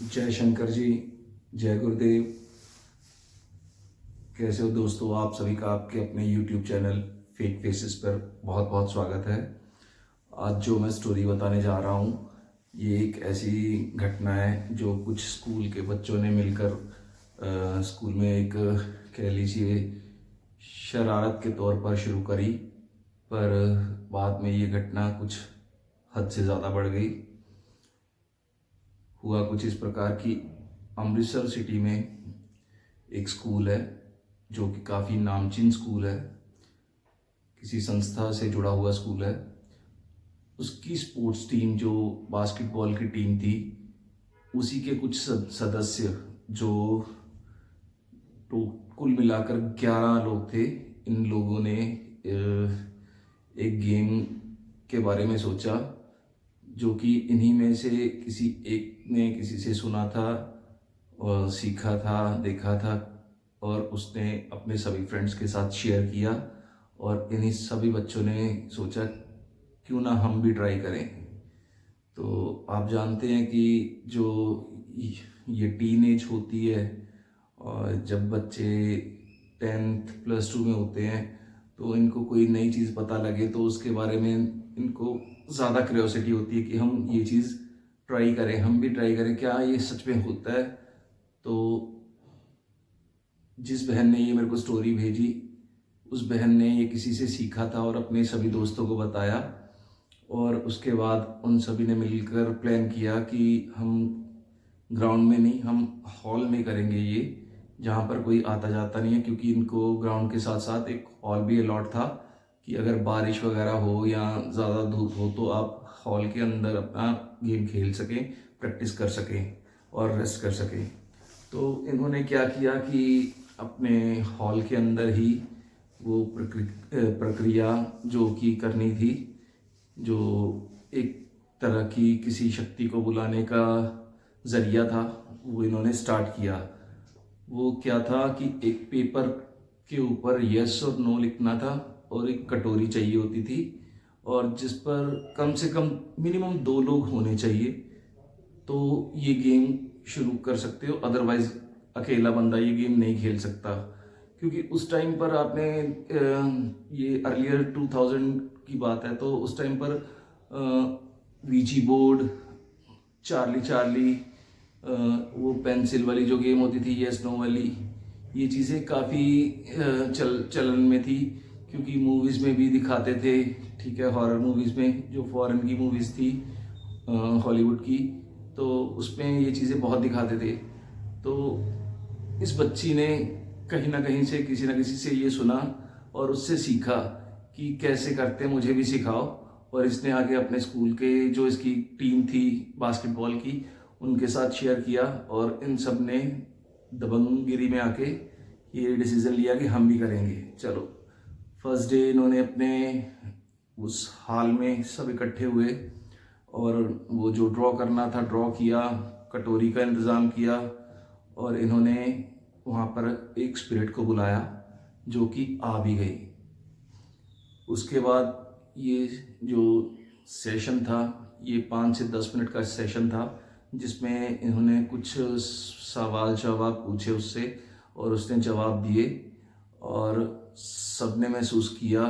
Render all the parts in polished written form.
जय शंकर जी। जय गुरुदेव। कैसे हो दोस्तों? आप सभी का आपके अपने YouTube चैनल फेक फेसेस पर बहुत बहुत स्वागत है। आज जो मैं स्टोरी बताने जा रहा हूँ, ये एक ऐसी घटना है जो कुछ स्कूल के बच्चों ने मिलकर स्कूल में एक, कह लीजिए, शरारत के तौर पर शुरू करी। पर बाद में ये घटना कुछ हद से ज़्यादा बढ़ गई। हुआ कुछ इस प्रकार कि अमृतसर सिटी में एक स्कूल है जो कि काफ़ी नामचीन स्कूल है, किसी संस्था से जुड़ा हुआ स्कूल है। उसकी स्पोर्ट्स टीम जो बास्केटबॉल की टीम थी, उसी के कुछ सदस्य जो तो कुल मिलाकर 11 लोग थे। इन लोगों ने एक गेम के बारे में सोचा जो कि इन्हीं में से किसी एक ने किसी से सुना था और सीखा था, देखा था, और उसने अपने सभी फ्रेंड्स के साथ शेयर किया। और इन्हीं सभी बच्चों ने सोचा क्यों ना हम भी ट्राई करें। तो आप जानते हैं कि जो ये टीन एज होती है, और जब बच्चे 10th +2 में होते हैं तो इनको कोई नई चीज़ पता लगे तो उसके बारे में इनको ज़्यादा क्यूरियोसिटी होती है कि हम ये चीज़ ट्राई करें, हम भी ट्राई करें, क्या ये सच में होता है। तो जिस बहन ने ये मेरे को स्टोरी भेजी, उस बहन ने ये किसी से सीखा था और अपने सभी दोस्तों को बताया। और उसके बाद उन सभी ने मिलकर प्लान किया कि हम ग्राउंड में नहीं, हम हॉल में करेंगे ये, जहाँ पर कोई आता जाता नहीं है। क्योंकि इनको ग्राउंड के साथ साथ एक हॉल भी अलॉट था कि अगर बारिश वगैरह हो या ज़्यादा धूप हो तो आप हॉल के अंदर अपना गेम खेल सकें, प्रैक्टिस कर सकें और रेस्ट कर सकें। तो इन्होंने क्या किया कि अपने हॉल के अंदर ही वो प्रक्रिया जो कि करनी थी, जो एक तरह की किसी शक्ति को बुलाने का जरिया था, वो इन्होंने स्टार्ट किया। वो क्या था कि एक पेपर के ऊपर यस और नो लिखना था और एक कटोरी चाहिए होती थी, और जिस पर कम से कम मिनिमम 2 लोग होने चाहिए तो ये गेम शुरू कर सकते हो। अदरवाइज अकेला बंदा ये गेम नहीं खेल सकता। क्योंकि उस टाइम पर आपने ये अर्लियर 2000 की बात है, तो उस टाइम पर वीजी बोर्ड, चार्ली चार्ली, वो पेंसिल वाली जो गेम होती थी, यस नो वाली, ये चीज़ें काफ़ी चलन में थी। क्योंकि मूवीज़ में भी दिखाते थे, ठीक है, हॉरर मूवीज़ में, जो फॉरेन की मूवीज़ थी हॉलीवुड की, तो उसमें ये चीज़ें बहुत दिखाते थे। तो इस बच्ची ने कहीं ना कहीं से किसी ना किसी से ये सुना और उससे सीखा कि कैसे करते हैं, मुझे भी सिखाओ। और इसने आगे अपने स्कूल के जो इसकी टीम थी बास्केटबॉल की, उनके साथ शेयर किया, और इन सब ने दबंगगिरी में आके ये डिसीज़न लिया कि हम भी करेंगे। चलो, फर्स्ट डे इन्होंने अपने उस हॉल में सब इकट्ठे हुए और वो जो ड्रॉ करना था ड्रॉ किया, कटोरी का इंतज़ाम किया, और इन्होंने वहाँ पर एक स्पिरिट को बुलाया जो कि आ भी गई। उसके बाद ये जो सेशन था, ये 5 से 10 मिनट का सेशन था, जिसमें इन्होंने कुछ सवाल जवाब पूछे उससे और उसने जवाब दिए, और सबने महसूस किया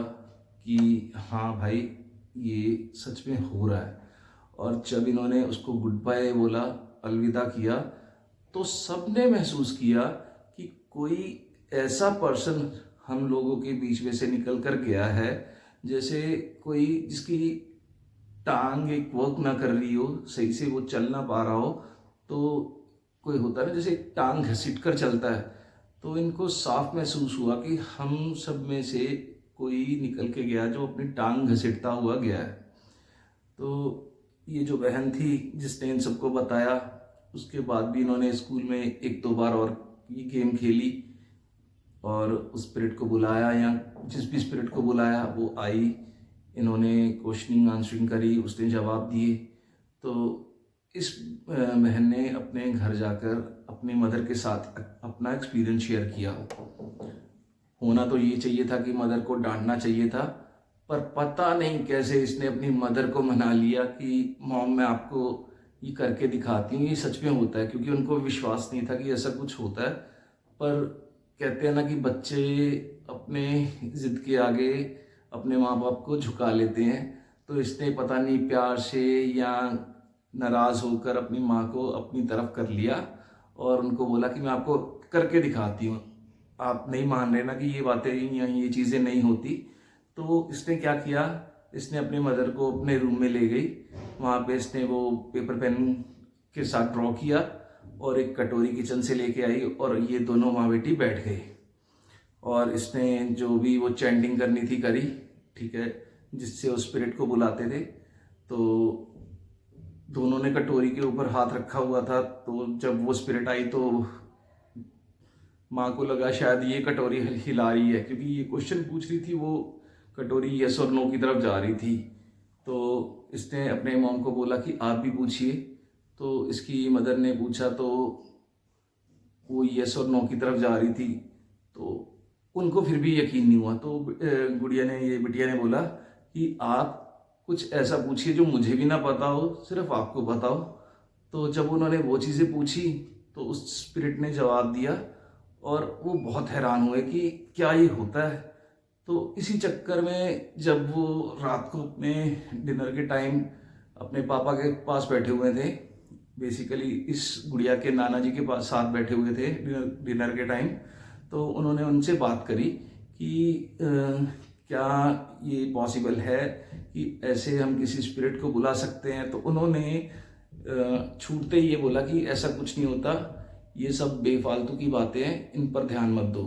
कि हाँ भाई, ये सच में हो रहा है। और जब इन्होंने उसको गुड बाय बोला, अलविदा किया, तो सबने महसूस किया कि कोई ऐसा पर्सन हम लोगों के बीच में से निकल कर गया है, जैसे कोई जिसकी टांग एक वर्क ना कर रही हो, सही से वो चल ना पा रहा हो। तो कोई होता है ना, जैसे टांग घसीट कर चलता है। तो इनको साफ महसूस हुआ कि हम सब में से कोई निकल के गया जो अपनी टांग घसीटता हुआ गया है। तो ये जो बहन थी जिसने इन सबको बताया, उसके बाद भी इन्होंने स्कूल में 1-2 बार और ये गेम खेली, और उस स्पिरिट को बुलाया, या जिस भी स्पिरिट को बुलाया वो आई। इन्होंने क्वेश्चनिंग आंसरिंग करी, उसने जवाब दिए। तो इस बहन ने अपने घर जाकर अपनी मदर के साथ अपना एक्सपीरियंस शेयर किया। होना तो ये चाहिए था कि मदर को डांटना चाहिए था, पर पता नहीं कैसे इसने अपनी मदर को मना लिया कि मॉम, मैं आपको ये करके दिखाती हूँ, ये सच में होता है, क्योंकि उनको विश्वास नहीं था कि ऐसा कुछ होता है। पर कहते हैं ना कि बच्चे अपने ज़िद के आगे अपने माँ बाप को झुका लेते हैं। तो इसने पता नहीं प्यार से या नाराज़ होकर अपनी माँ को अपनी तरफ कर लिया और उनको बोला कि मैं आपको करके दिखाती हूँ, आप नहीं मान रहे ना कि ये बातें या ये चीज़ें नहीं होती। तो इसने क्या किया, इसने अपने मदर को अपने रूम में ले गई, वहाँ पे इसने वो पेपर पेन के साथ ड्रॉ किया और एक कटोरी किचन से लेके आई और ये दोनों माँ बेटी बैठ गए और इसने जो भी वो चैंटिंग करनी थी करी, ठीक है, जिससे उस स्पिरिट को बुलाते थे। तो दोनों ने कटोरी के ऊपर हाथ रखा हुआ था, तो जब वो स्पिरिट आई तो माँ को लगा शायद ये कटोरी हिला रही है, क्योंकि ये क्वेश्चन पूछ रही थी, वो कटोरी यस और नो की तरफ जा रही थी। तो इसने अपने मॉम को बोला कि आप भी पूछिए। तो इसकी मदर ने पूछा तो वो यस और नो की तरफ जा रही थी, तो उनको फिर भी यकीन नहीं हुआ। तो बिटिया ने बोला कि आप कुछ ऐसा पूछिए जो मुझे भी ना पता हो, सिर्फ आपको पता हो। तो जब उन्होंने वो चीज़ें पूछी तो उस स्पिरिट ने जवाब दिया और वो बहुत हैरान हुए कि क्या ये होता है। तो इसी चक्कर में जब वो रात को अपने डिनर के टाइम अपने पापा के पास बैठे हुए थे, बेसिकली इस गुड़िया के नाना जी के पास साथ बैठे हुए थे डिनर के टाइम, तो उन्होंने उनसे बात करी कि क्या ये पॉसिबल है कि ऐसे हम किसी स्पिरिट को बुला सकते हैं। तो उन्होंने छूटते ही ये बोला कि ऐसा कुछ नहीं होता, ये सब बेफालतू की बातें हैं, इन पर ध्यान मत दो।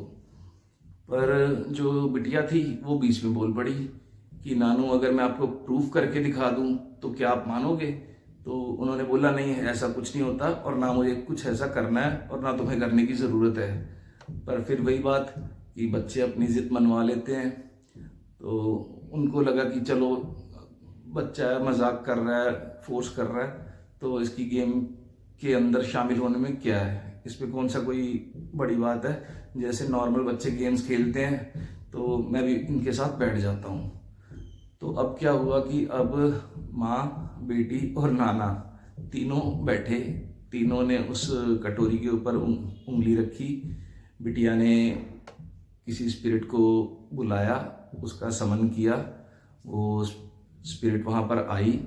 पर जो बिटिया थी वो बीच में बोल पड़ी कि नानू अगर मैं आपको प्रूफ करके दिखा दूं तो क्या आप मानोगे। तो उन्होंने बोला नहीं, ऐसा कुछ नहीं होता और ना मुझे कुछ ऐसा करना है और ना तुम्हें करने की ज़रूरत है। पर फिर वही बात कि बच्चे अपनी ज़िद मनवा लेते हैं, तो उनको लगा कि चलो बच्चा मजाक कर रहा है, फोर्स कर रहा है, तो इसकी गेम के अंदर शामिल होने में क्या है, इसमें कौन सा कोई बड़ी बात है। जैसे नॉर्मल बच्चे गेम्स खेलते हैं तो मैं भी इनके साथ बैठ जाता हूँ। तो अब क्या हुआ कि अब माँ, बेटी और नाना तीनों बैठे, तीनों ने उस कटोरी के ऊपर उंगली रखी। बिटिया ने किसी स्पिरिट को बुलाया, उसका समन किया, वो स्पिरिट वहाँ पर आई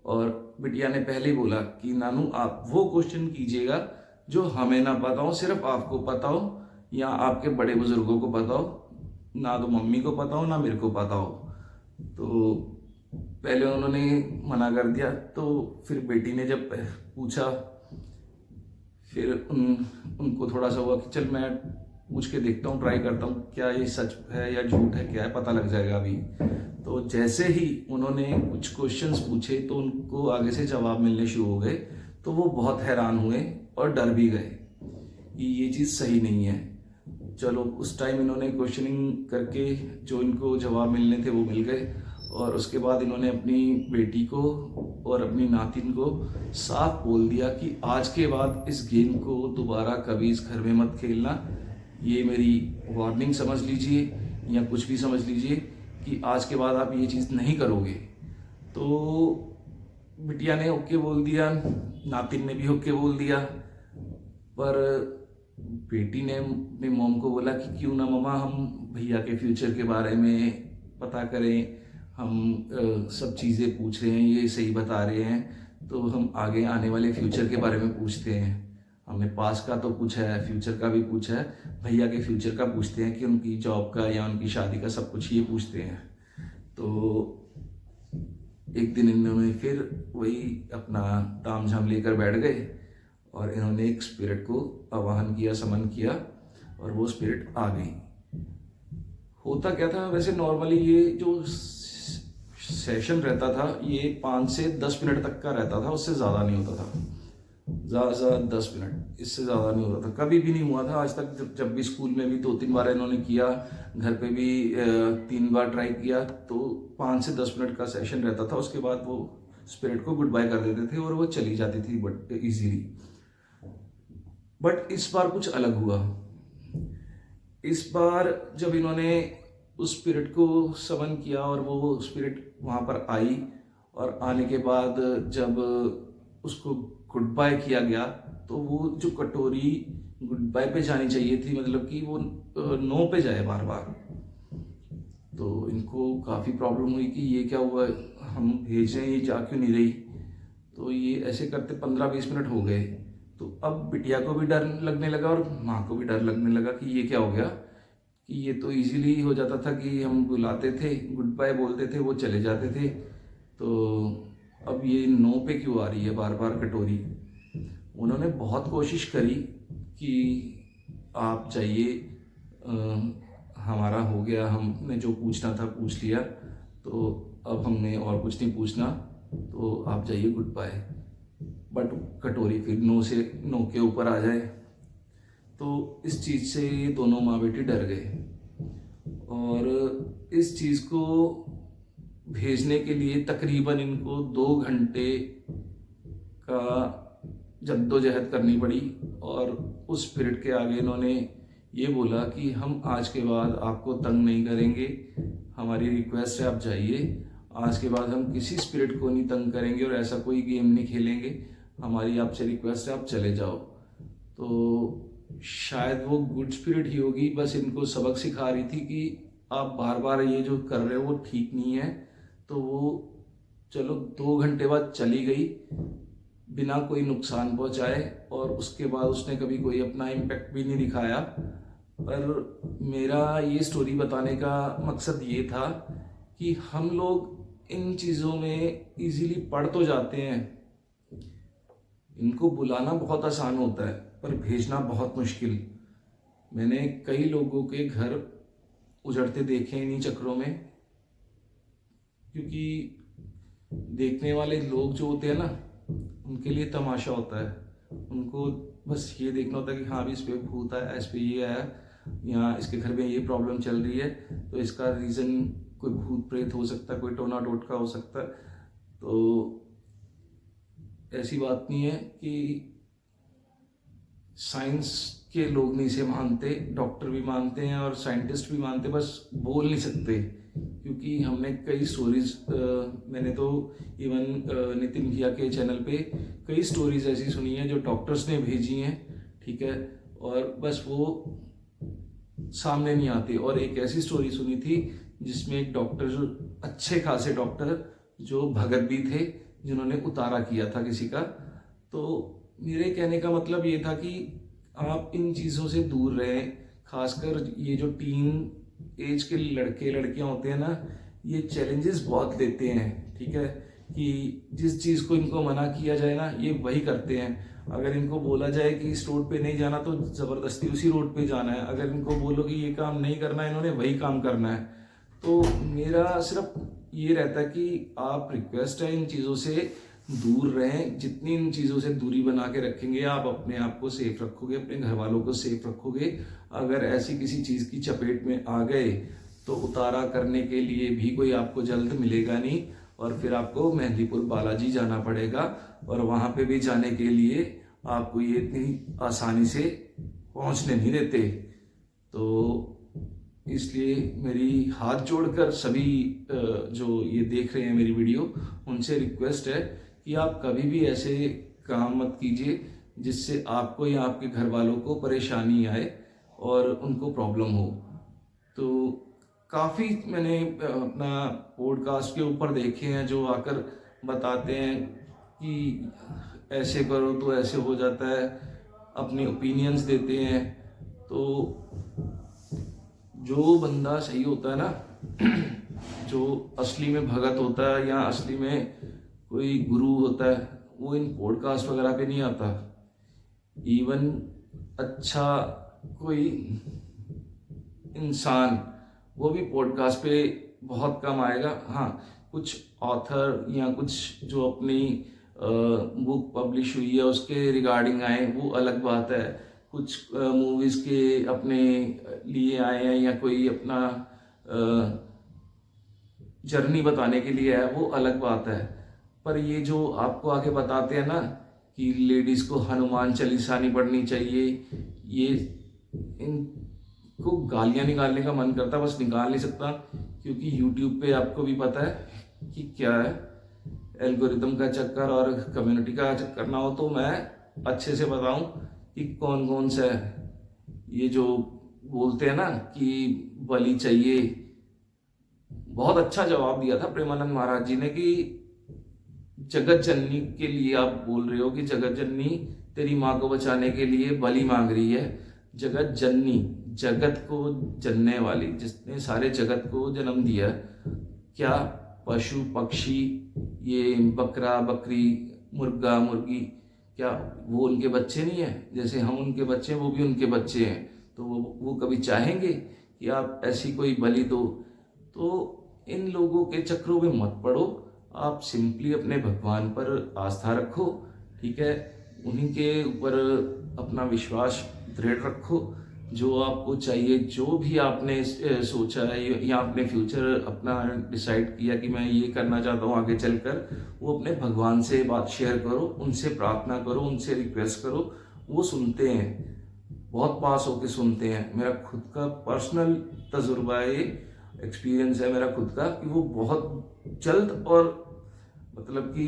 और बिटिया ने पहले ही बोला कि नानू आप वो क्वेश्चन कीजिएगा जो हमें ना पता हो, सिर्फ आपको पता हो या आपके बड़े बुजुर्गों को पता हो, ना तो मम्मी को पता हो ना मेरे को पता हो। तो पहले उन्होंने मना कर दिया, तो फिर बेटी ने जब पूछा, फिर उनको थोड़ा सा हुआ कि चल मैं पूछ के देखता हूँ, ट्राई करता हूँ क्या ये सच है या झूठ है, क्या है पता लग जाएगा अभी। तो जैसे ही उन्होंने कुछ क्वेश्चंस पूछे तो उनको आगे से जवाब मिलने शुरू हो गए। तो वो बहुत हैरान हुए और डर भी गए कि ये चीज़ सही नहीं है। चलो उस टाइम इन्होंने क्वेश्चनिंग करके जो इनको जवाब मिलने थे वो मिल गए और उसके बाद इन्होंने अपनी बेटी को और अपनी नातिन को साफ बोल दिया कि आज के बाद इस गेम को दोबारा कभी इस घर में मत खेलना। ये मेरी वार्निंग समझ लीजिए या कुछ भी समझ लीजिए कि आज के बाद आप ये चीज़ नहीं करोगे। तो बिटिया ने ओके बोल दिया, नातिन ने भी ओके बोल दिया। पर बेटी ने अपनी मॉम को बोला कि क्यों ना मम्मा हम भैया के फ्यूचर के बारे में पता करें, हम सब चीज़ें पूछ रहे हैं, ये सही बता रहे हैं, तो हम आगे आने वाले फ्यूचर के बारे में पूछते हैं। हमने पास का तो पूछा है, फ्यूचर का भी पूछा है, भैया के फ्यूचर का पूछते हैं कि उनकी जॉब का या उनकी शादी का, सब कुछ ये पूछते हैं। तो एक दिन इन्होंने फिर वही अपना तामझाम लेकर बैठ गए और इन्होंने एक स्पिरिट को आवाहन किया, समन किया और वो स्पिरिट आ गई। होता क्या था, वैसे नॉर्मली ये जो सेशन रहता था ये 5 से 10 मिनट तक का रहता था, उससे ज़्यादा नहीं होता था, ज़्यादा से ज़्यादा 10 मिनट, इससे ज़्यादा नहीं होता था। कभी भी नहीं हुआ था आज तक। जब भी स्कूल में भी 2-3 बार इन्होंने किया, घर पे भी 3 बार ट्राई किया, तो 5 से 10 मिनट का सेशन रहता था। उसके बाद वो स्पिरिट को गुड बाय कर देते थे और वो चली जाती थी बट ईजीली। बट इस बार कुछ अलग हुआ। इस बार जब इन्होंने उस स्पिरिट को समन किया और वो स्पिरिट वहाँ पर आई और आने के बाद जब उसको गुड बाय किया गया, तो वो जो कटोरी गुड बाय पे जानी चाहिए थी, मतलब कि वो नो पे जाए बार बार। तो इनको काफ़ी प्रॉब्लम हुई कि ये क्या हुआ, हम भेज रहे हैं ये जा क्यों नहीं रही। तो ये ऐसे करते 15-20 मिनट हो गए। तो अब बिटिया को भी डर लगने लगा और माँ को भी डर लगने लगा कि ये क्या हो गया, कि ये तो इजीली हो जाता था कि हम बुलाते थे, गुड बाय बोलते थे, वो चले जाते थे, तो अब ये नो पे क्यों आ रही है बार बार कटोरी। उन्होंने बहुत कोशिश करी कि आप जाइए, हमारा हो गया, हमने जो पूछना था पूछ लिया, तो अब हमने और कुछ नहीं पूछना, तो आप जाइए गुड बाय। बट कटोरी फिर नो के ऊपर आ जाए। तो इस चीज़ से ये दोनों माँ बेटी डर गए और इस चीज़ को भेजने के लिए तकरीबन इनको 2 घंटे का जद्दोजहद करनी पड़ी। और उस पीरियड के आगे इन्होंने ये बोला कि हम आज के बाद आपको तंग नहीं करेंगे, हमारी रिक्वेस्ट है आप जाइए, आज के बाद हम किसी स्पिरिट को नहीं तंग करेंगे और ऐसा कोई गेम नहीं खेलेंगे, हमारी आपसे रिक्वेस्ट है आप चले जाओ। तो शायद वो गुड स्पिरिट ही होगी, बस इनको सबक सिखा रही थी कि आप बार बार ये जो कर रहे हो वो ठीक नहीं है। तो वो चलो 2 घंटे बाद चली गई बिना कोई नुकसान पहुंचाए, और उसके बाद उसने कभी कोई अपना इम्पैक्ट भी नहीं दिखाया। पर मेरा ये स्टोरी बताने का मकसद ये था कि हम लोग इन चीज़ों में इजीली पढ़ तो जाते हैं, इनको बुलाना बहुत आसान होता है पर भेजना बहुत मुश्किल। मैंने कई लोगों के घर उजड़ते देखे इन्हीं चक्रों में, क्योंकि देखने वाले लोग जो होते हैं ना, उनके लिए तमाशा होता है, उनको बस ये देखना होता है कि हाँ भी इस पे भूत आया, इस पे ये आया, यहाँ इसके घर में ये प्रॉब्लम चल रही है, तो इसका रीज़न कोई भूत प्रेत हो सकता है, कोई टोना टोटका हो सकता है। तो ऐसी बात नहीं है कि साइंस के लोग नहीं इसे मानते, डॉक्टर भी मानते हैं और साइंटिस्ट भी मानते, बस बोल नहीं सकते। क्योंकि हमने कई स्टोरीज, मैंने तो इवन नितिन भैया के चैनल पे कई स्टोरीज ऐसी सुनी है जो डॉक्टर्स ने भेजी हैं, ठीक है, और बस वो सामने नहीं आती। और एक ऐसी स्टोरी सुनी थी जिसमें एक डॉक्टर, जो अच्छे खासे डॉक्टर जो भगत भी थे, जिन्होंने उतारा किया था किसी का। तो मेरे कहने का मतलब ये था कि आप इन चीज़ों से दूर रहें, खासकर ये जो टीन एज के लड़के लड़कियां होते हैं ना, ये चैलेंजेस बहुत लेते हैं, ठीक है, कि जिस चीज़ को इनको मना किया जाए ना, ये वही करते हैं। अगर इनको बोला जाए कि इस रोड पे नहीं जाना, तो ज़बरदस्ती उसी रोड पे जाना है। अगर इनको बोलो कि ये काम नहीं करना है, इन्होंने वही काम करना है। तो मेरा सिर्फ ये रहता है कि आप रिक्वेस्ट है इन चीज़ों से दूर रहें। जितनी इन चीज़ों से दूरी बना के रखेंगे, आप अपने आप को सेफ रखोगे, अपने घर वालों को सेफ रखोगे। अगर ऐसी किसी चीज़ की चपेट में आ गए तो उतारा करने के लिए भी कोई आपको जल्द मिलेगा नहीं, और फिर आपको मेहंदीपुर बालाजी जाना पड़ेगा, और वहाँ पे भी जाने के लिए आपको ये इतनी आसानी से पहुँचने नहीं देते। तो इसलिए मेरी हाथ जोड़कर सभी जो ये देख रहे हैं मेरी वीडियो, उनसे रिक्वेस्ट है कि आप कभी भी ऐसे काम मत कीजिए जिससे आपको या आपके घर वालों को परेशानी आए और उनको प्रॉब्लम हो। तो काफ़ी मैंने अपना पॉडकास्ट के ऊपर देखे हैं जो आकर बताते हैं कि ऐसे करो तो ऐसे हो जाता है, अपने ओपिनियंस देते हैं। तो जो बंदा सही होता है ना, जो असली में भगत होता है या असली में कोई गुरु होता है, वो इन पॉडकास्ट वगैरह पे नहीं आता। इवन अच्छा कोई इंसान, वो भी पॉडकास्ट पे बहुत कम आएगा। हाँ, कुछ ऑथर या कुछ जो अपनी बुक पब्लिश हुई है उसके रिगार्डिंग आए, वो अलग बात है। कुछ मूवीज़ के अपने लिए आए हैं या कोई अपना जर्नी बताने के लिए है, वो अलग बात है। पर ये जो आपको आके बताते हैं ना कि लेडीज़ को हनुमान चालीसा नहीं पढ़नी चाहिए, ये इनको गालियाँ निकालने का मन करता, बस निकाल नहीं सकता, क्योंकि यूट्यूब पे आपको भी पता है कि क्या है, एल्गोरिदम का चक्कर और कम्युनिटी का चक्कर ना हो, तो मैं अच्छे से बताऊं कि कौन कौन सा है। ये जो बोलते हैं ना कि बलि चाहिए, बहुत अच्छा जवाब दिया था प्रेमानंद महाराज जी ने कि जगत जननी के लिए आप बोल रहे हो कि जगत जननी तेरी माँ को बचाने के लिए बलि मांग रही है। जगत जननी, जगत को जनने वाली, जिसने सारे जगत को जन्म दिया, क्या पशु पक्षी, ये बकरा बकरी, मुर्गा मुर्गी, क्या वो उनके बच्चे नहीं है? जैसे हम उनके बच्चे हैं, वो भी उनके बच्चे हैं। तो वो कभी चाहेंगे कि आप ऐसी कोई बलि दो? तो इन लोगों के चक्रों में मत पड़ो, आप सिंपली अपने भगवान पर आस्था रखो, ठीक है? उन्हीं के ऊपर अपना विश्वास दृढ़ रखो। जो आपको चाहिए, जो भी आपने सोचा है या अपने फ्यूचर अपना डिसाइड किया कि मैं ये करना चाहता हूँ आगे चलकर, वो अपने भगवान से बात शेयर करो, उनसे प्रार्थना करो, उनसे रिक्वेस्ट करो। वो सुनते हैं, बहुत पास होके सुनते हैं। मेरा खुद का पर्सनल तजुर्बा है, एक्सपीरियंस है मेरा खुद का, कि वो बहुत जल्द और मतलब कि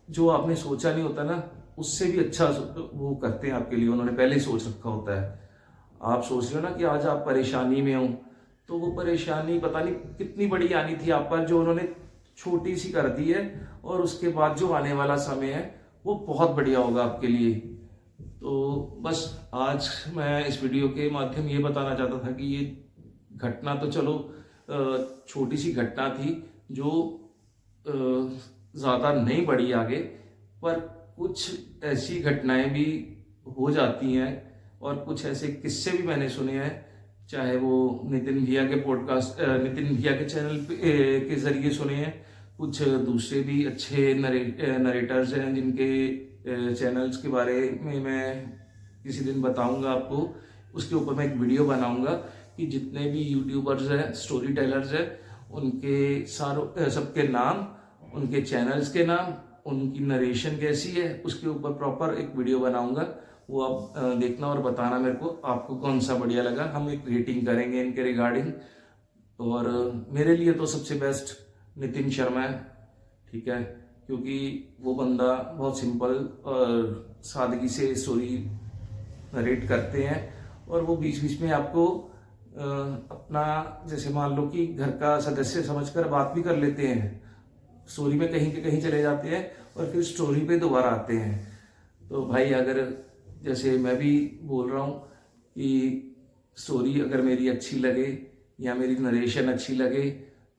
जो आपने सोचा नहीं होता ना, उससे भी अच्छा वो करते हैं आपके लिए। उन्होंने पहले ही सोच रखा होता है। आप सोच रहे हो ना कि आज आप परेशानी में हो, तो वो परेशानी पता नहीं कितनी बड़ी आनी थी आप पर, जो उन्होंने छोटी सी कर दी है, और उसके बाद जो आने वाला समय है वो बहुत बढ़िया होगा आपके लिए। तो बस आज मैं इस वीडियो के माध्यम ये बताना चाहता था कि ये घटना तो चलो छोटी सी घटना थी, जो ज़्यादा नहीं बढ़ी आगे, पर कुछ ऐसी घटनाएं भी हो जाती हैं और कुछ ऐसे किस्से भी मैंने सुने हैं, चाहे वो नितिन भैया के पॉडकास्ट, नितिन भैया के चैनल के जरिए सुने हैं, कुछ दूसरे भी अच्छे नरेटर्स हैं जिनके चैनल्स के बारे में मैं किसी दिन बताऊंगा आपको। उसके ऊपर मैं एक वीडियो बनाऊंगा कि जितने भी यूट्यूबर्स हैं, स्टोरी टेलर्स हैं, उनके सबके नाम, उनके चैनल्स के नाम, उनकी नरेशन कैसी है, उसके ऊपर प्रॉपर एक वीडियो बनाऊंगा। वो आप देखना और बताना मेरे को आपको कौन सा बढ़िया लगा। हम एक रेटिंग करेंगे इनके रिगार्डिंग। और मेरे लिए तो सबसे बेस्ट नितिन शर्मा है, ठीक है? क्योंकि वो बंदा बहुत सिंपल और सादगी से स्टोरी नरेट करते हैं, और वो बीच बीच में आपको अपना, जैसे मान लो कि घर का सदस्य समझकर बात भी कर लेते हैं। स्टोरी में कहीं के कहीं चले जाते हैं और फिर स्टोरी पे दोबारा आते हैं। तो भाई, अगर जैसे मैं भी बोल रहा हूँ कि स्टोरी अगर मेरी अच्छी लगे या मेरी नरेशन अच्छी लगे,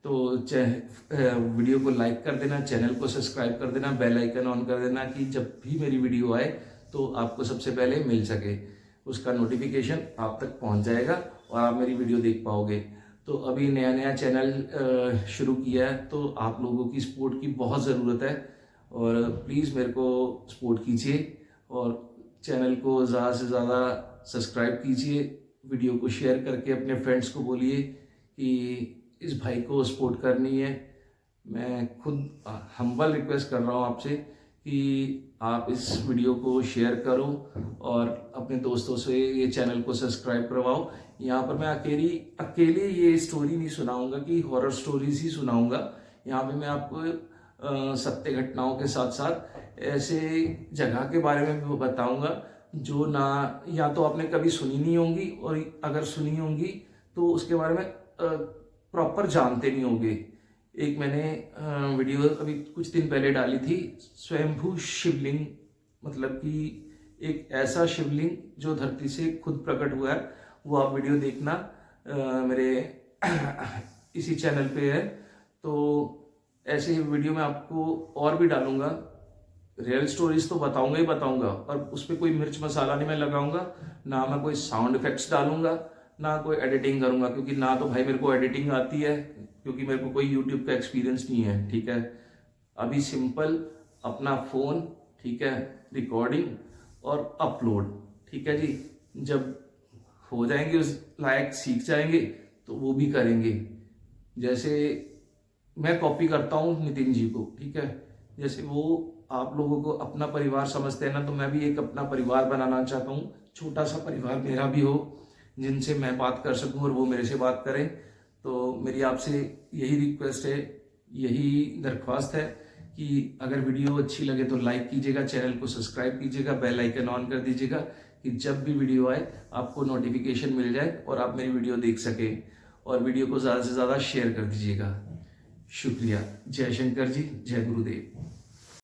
तो वीडियो को लाइक कर देना, चैनल को सब्सक्राइब कर देना, बेल आइकन ऑन कर देना, कि जब भी मेरी वीडियो आए तो आपको सबसे पहले मिल सके, उसका नोटिफिकेशन आप तक पहुंच जाएगा और आप मेरी वीडियो देख पाओगे। तो अभी नया नया चैनल शुरू किया है, तो आप लोगों की सपोर्ट की बहुत ज़रूरत है, और प्लीज़ मेरे को सपोर्ट कीजिए और चैनल को ज़्यादा से ज़्यादा सब्सक्राइब कीजिए। वीडियो को शेयर करके अपने फ्रेंड्स को बोलिए कि इस भाई को सपोर्ट करनी है। मैं खुद हम्बल रिक्वेस्ट कर रहा हूँ आपसे कि आप इस वीडियो को शेयर करो और अपने दोस्तों से ये चैनल को सब्सक्राइब करवाओ। यहाँ पर मैं अकेले ये स्टोरी नहीं सुनाऊंगा कि हॉरर स्टोरीज ही सुनाऊंगा। यहाँ पे मैं आपको सत्य घटनाओं के साथ साथ ऐसे जगह के बारे में भी बताऊंगा जो ना या तो आपने कभी सुनी नहीं होंगी, और अगर सुनी होंगी तो उसके बारे में प्रॉपर जानते नहीं होंगे। एक मैंने वीडियो अभी कुछ दिन पहले डाली थी, स्वयंभू शिवलिंग, मतलब कि एक ऐसा शिवलिंग जो धरती से खुद प्रकट हुआ है। वो आप वीडियो देखना, मेरे इसी चैनल पे है। तो ऐसे ही वीडियो मैं आपको और भी डालूंगा। रियल स्टोरीज तो बताऊंगा ही बताऊंगा, और उस पर कोई मिर्च मसाला नहीं मैं लगाऊंगा, ना मैं कोई साउंड इफेक्ट्स डालूंगा, ना कोई एडिटिंग करूंगा, क्योंकि ना तो भाई मेरे को एडिटिंग आती है, क्योंकि मेरे को कोई यूट्यूब का एक्सपीरियंस नहीं है, ठीक है? अभी सिंपल अपना फ़ोन, ठीक है, रिकॉर्डिंग और अपलोड, ठीक है जी। जब हो जाएंगे उस लायक, सीख जाएंगे, तो वो भी करेंगे। जैसे मैं कॉपी करता हूँ नितिन जी को, ठीक है? जैसे वो आप लोगों को अपना परिवार समझते हैं ना, तो मैं भी एक अपना परिवार बनाना चाहता हूँ। छोटा सा परिवार मेरा भी हो, जिनसे मैं बात कर सकूँ और वो मेरे से बात करें। तो मेरी आपसे यही रिक्वेस्ट है, यही दरख्वास्त है कि अगर वीडियो अच्छी लगे तो लाइक कीजिएगा, चैनल को सब्सक्राइब कीजिएगा, बेल आइकन ऑन कर दीजिएगा कि जब भी वीडियो आए आपको नोटिफिकेशन मिल जाए और आप मेरी वीडियो देख सकें। और वीडियो को ज़्यादा से ज़्यादा शेयर कर दीजिएगा। शुक्रिया। जय शंकर जी, जय गुरुदेव।